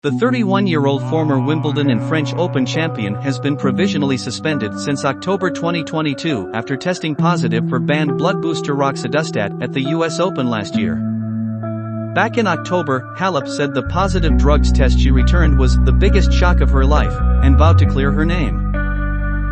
The 31-year-old former Wimbledon and French Open champion has been provisionally suspended since October 2022 after testing positive for banned blood booster roxadustat at the US Open last year. Back in October, Halep said the positive drugs test she returned was the biggest shock of her life, and vowed to clear her name.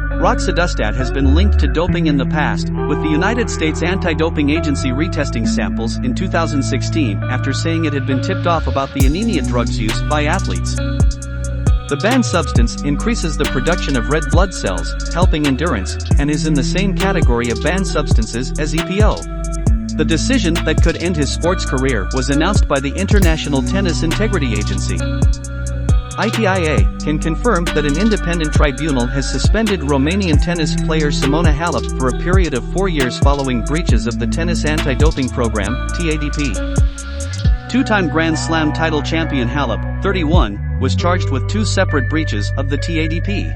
Roxadustat has been linked to doping in the past, with the United States Anti-Doping Agency retesting samples in 2016 after saying it had been tipped off about the anemia drugs used by athletes. The banned substance increases the production of red blood cells, helping endurance, and is in the same category of banned substances as EPO. The decision that could end his sports career was announced by the International Tennis Integrity Agency. ITIA can confirm that an independent tribunal has suspended Romanian tennis player Simona Halep for a period of 4 years following breaches of the tennis anti-doping program, TADP. Two-time Grand Slam title champion Halep, 31, was charged with 2 separate breaches of the TADP.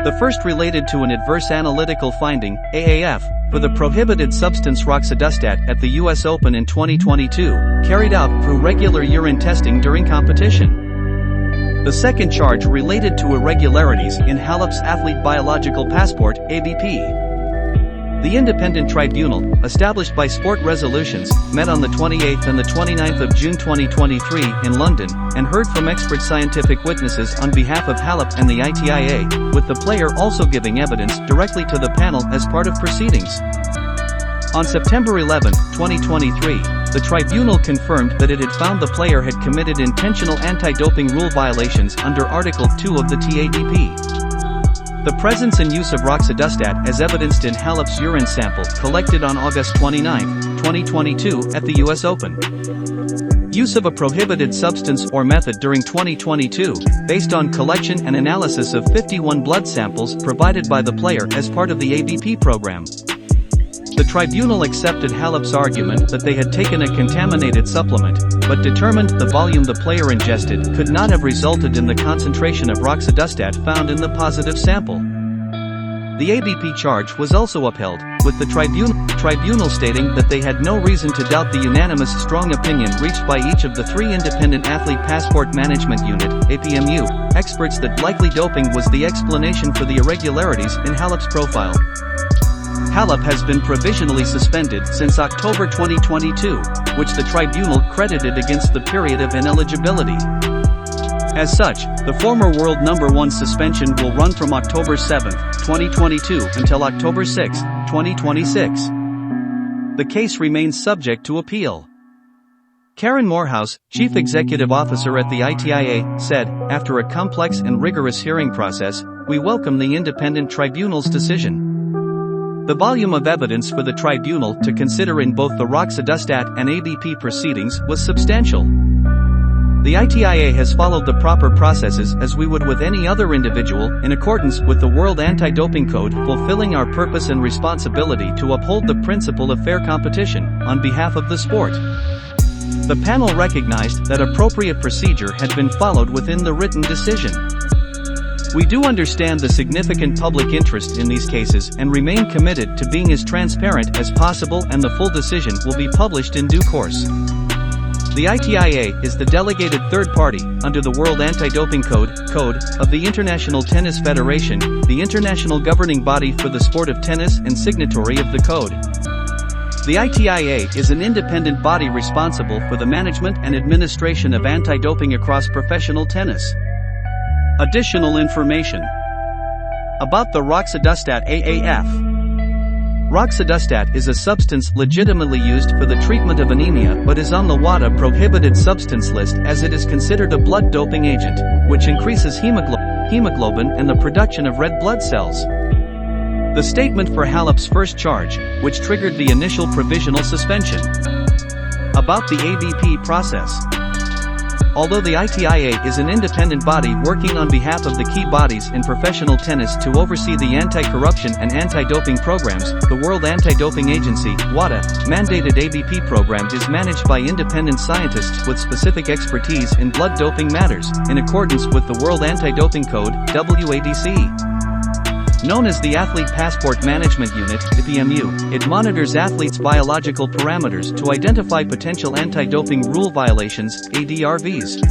The first related to an adverse analytical finding, AAF, for the prohibited substance roxadustat at the US Open in 2022, carried out through regular urine testing during competition. The second charge related to irregularities in Halep's athlete biological passport, ABP. The independent tribunal, established by Sport Resolutions, met on the 28th and the 29th of June 2023 in London, and heard from expert scientific witnesses on behalf of Halep and the ITIA, with the player also giving evidence directly to the panel as part of proceedings. On September 11, 2023, the tribunal confirmed that it had found the player had committed intentional anti-doping rule violations under Article 2 of the TADP. The presence and use of roxadustat as evidenced in Halep's urine sample collected on August 29, 2022 at the US Open. Use of a prohibited substance or method during 2022, based on collection and analysis of 51 blood samples provided by the player as part of the ABP program. The tribunal accepted Halep's argument that they had taken a contaminated supplement, but determined the volume the player ingested could not have resulted in the concentration of roxadustat found in the positive sample. The ABP charge was also upheld, with the tribunal stating that they had no reason to doubt the unanimous strong opinion reached by each of the 3 independent athlete passport management unit (APMU) experts that likely doping was the explanation for the irregularities in Halep's profile. Halep has been provisionally suspended since October 2022, which the tribunal credited against the period of ineligibility. As such, the former world #1 suspension will run from October 7, 2022 until October 6, 2026. The case remains subject to appeal. Karen Morehouse, Chief Executive Officer at the ITIA, said, "After a complex and rigorous hearing process, we welcome the independent tribunal's decision. The volume of evidence for the tribunal to consider in both the roxadustat and ABP proceedings was substantial. The ITIA has followed the proper processes as we would with any other individual, in accordance with the World Anti-Doping Code, fulfilling our purpose and responsibility to uphold the principle of fair competition, on behalf of the sport." The panel recognized that appropriate procedure had been followed within the written decision. "We do understand the significant public interest in these cases and remain committed to being as transparent as possible, and the full decision will be published in due course." The ITIA is the delegated third party, under the World Anti-Doping Code of the International Tennis Federation, the international governing body for the sport of tennis and signatory of the code. The ITIA is an independent body responsible for the management and administration of anti-doping across professional tennis. Additional information about the roxadustat AAF. Roxadustat is a substance legitimately used for the treatment of anemia but is on the WADA prohibited substance list as it is considered a blood doping agent, which increases hemoglobin and the production of red blood cells. The statement for Halep's first charge, which triggered the initial provisional suspension. About the ABP process. Although the ITIA is an independent body working on behalf of the key bodies in professional tennis to oversee the anti-corruption and anti-doping programs, the World Anti-Doping Agency, WADA, mandated ABP program is managed by independent scientists with specific expertise in blood doping matters, in accordance with the World Anti-Doping Code, WADC. Known as the Athlete Passport Management Unit (IPMU), it monitors athletes' biological parameters to identify potential anti-doping rule violations (ADRVs).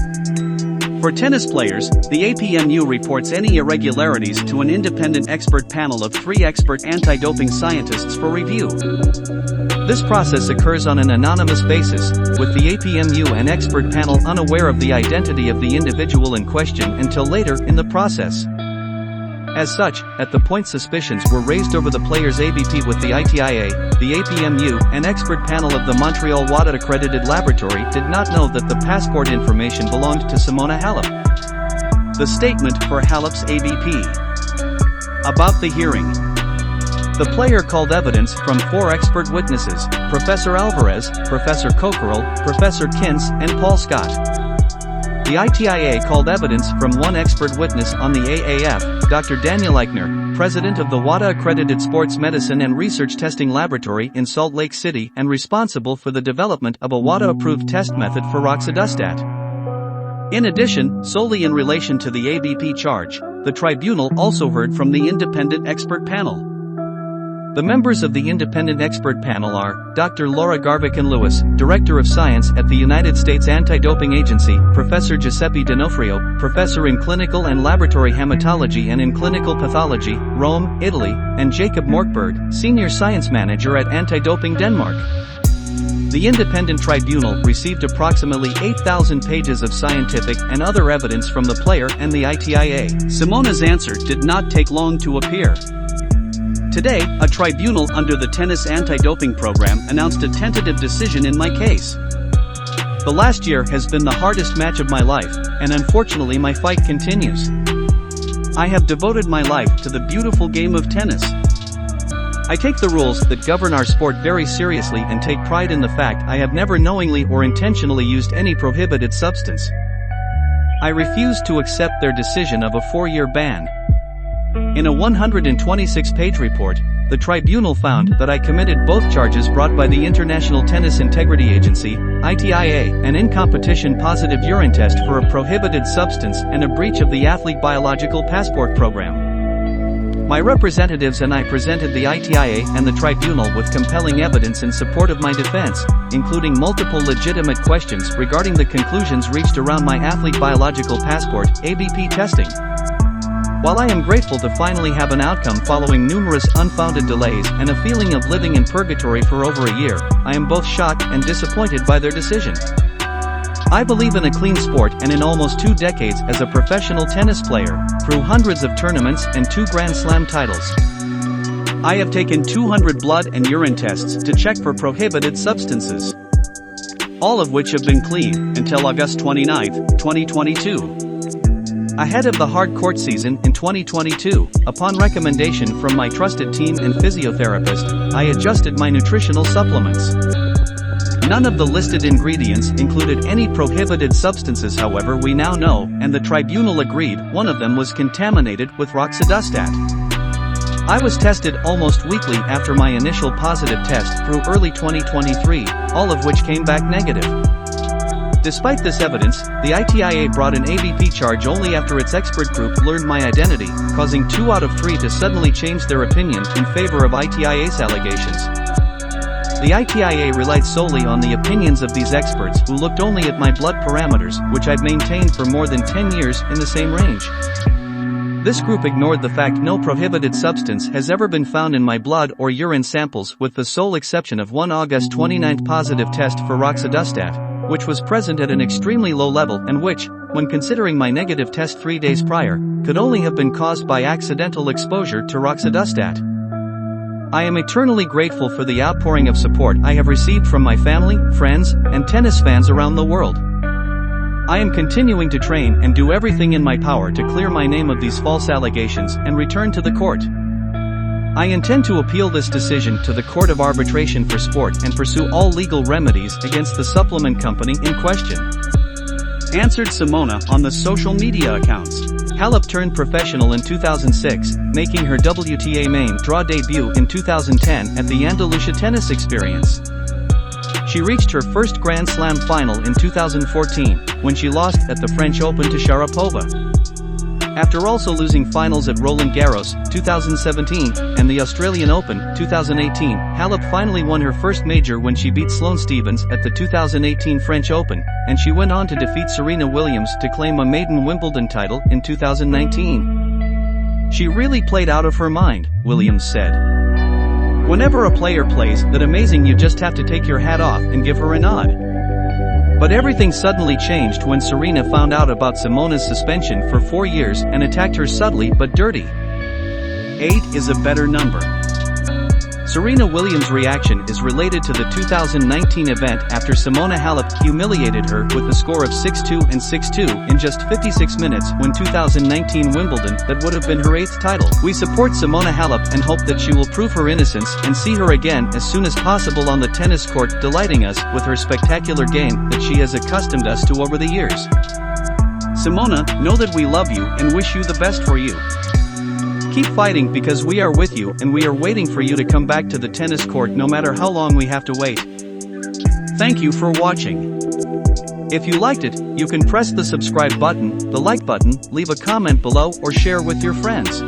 For tennis players, the APMU reports any irregularities to an independent expert panel of 3 expert anti-doping scientists for review. This process occurs on an anonymous basis, with the APMU and expert panel unaware of the identity of the individual in question until later in the process. As such, at the point suspicions were raised over the player's ABP with the ITIA, the APMU and expert panel of the Montreal WADA accredited laboratory did not know that the passport information belonged to Simona Halep. The statement for Halep's ABP. About the hearing. The player called evidence from 4 expert witnesses, Professor Alvarez, Professor Cockerell, Professor Kintz, and Paul Scott. The ITIA called evidence from 1 expert witness on the AAF, Dr. Daniel Eichner, president of the WADA Accredited Sports Medicine and Research Testing Laboratory in Salt Lake City and responsible for the development of a WADA-approved test method for roxadustat. In addition, solely in relation to the ABP charge, the tribunal also heard from the independent expert panel. The members of the independent expert panel are Dr. Laura Garvican-Lewis, Director of Science at the United States Anti-Doping Agency, Professor Giuseppe D'Onofrio, Professor in Clinical and Laboratory Hematology and in Clinical Pathology, Rome, Italy, and Jacob Morkberg, Senior Science Manager at Anti-Doping Denmark. The independent tribunal received approximately 8,000 pages of scientific and other evidence from the player and the ITIA. Simona's answer did not take long to appear. Today, a tribunal under the tennis anti-doping program announced a tentative decision in my case. The last year has been the hardest match of my life, and unfortunately my fight continues. I have devoted my life to the beautiful game of tennis. I take the rules that govern our sport very seriously and take pride in the fact I have never knowingly or intentionally used any prohibited substance. I refuse to accept their decision of a 4-year ban. In a 126-page report, the tribunal found that I committed both charges brought by the International Tennis Integrity Agency, ITIA, an in-competition positive urine test for a prohibited substance and a breach of the Athlete Biological Passport Program. My representatives and I presented the ITIA and the tribunal with compelling evidence in support of my defense, including multiple legitimate questions regarding the conclusions reached around my Athlete Biological Passport, ABP testing. While I am grateful to finally have an outcome following numerous unfounded delays and a feeling of living in purgatory for over a year, I am both shocked and disappointed by their decision. I believe in a clean sport and in almost 2 decades as a professional tennis player, through hundreds of tournaments and 2 Grand Slam titles. I have taken 200 blood and urine tests to check for prohibited substances, all of which have been clean, until August 29, 2022. Ahead of the hard court season in 2022, upon recommendation from my trusted team and physiotherapist, I adjusted my nutritional supplements. None of the listed ingredients included any prohibited substances, however, we now know, and the tribunal agreed one of them was contaminated with roxadustat. I was tested almost weekly after my initial positive test through early 2023, all of which came back negative. Despite this evidence, the ITIA brought an ABP charge only after its expert group learned my identity, causing 2 out of 3 to suddenly change their opinion in favor of ITIA's allegations. The ITIA relied solely on the opinions of these experts who looked only at my blood parameters, which I've maintained for more than 10 years in the same range. This group ignored the fact no prohibited substance has ever been found in my blood or urine samples, with the sole exception of one August 29 positive test for roxadustat, which was present at an extremely low level and which, when considering my negative test 3 days prior, could only have been caused by accidental exposure to roxadustat. I am eternally grateful for the outpouring of support I have received from my family, friends, and tennis fans around the world. I am continuing to train and do everything in my power to clear my name of these false allegations and return to the court. I intend to appeal this decision to the Court of Arbitration for Sport and pursue all legal remedies against the supplement company in question. Answered Simona on the social media accounts. Halep turned professional in 2006, making her WTA main draw debut in 2010 at the Andalusia Tennis Experience. She reached her first Grand Slam final in 2014, when she lost at the French Open to Sharapova. After also losing finals at Roland Garros, 2017, and the Australian Open, 2018, Halep finally won her first major when she beat Sloane Stephens at the 2018 French Open, and she went on to defeat Serena Williams to claim a maiden Wimbledon title in 2019. "She really played out of her mind," Williams said. "Whenever a player plays that amazing, you just have to take your hat off and give her a nod." But everything suddenly changed when Serena found out about Simona's suspension for 4 years and attacked her subtly but dirty. 8 is a better number. Serena Williams' reaction is related to the 2019 event after Simona Halep humiliated her with a score of 6-2 and 6-2 in just 56 minutes when 2019 Wimbledon that would have been her 8th title. "We support Simona Halep and hope that she will prove her innocence and see her again as soon as possible on the tennis court, delighting us with her spectacular game that she has accustomed us to over the years. Simona, know that we love you and wish you the best for you. Keep fighting because we are with you and we are waiting for you to come back to the tennis court no matter how long we have to wait." Thank you for watching. If you liked it, you can press the subscribe button, the like button, leave a comment below or share with your friends.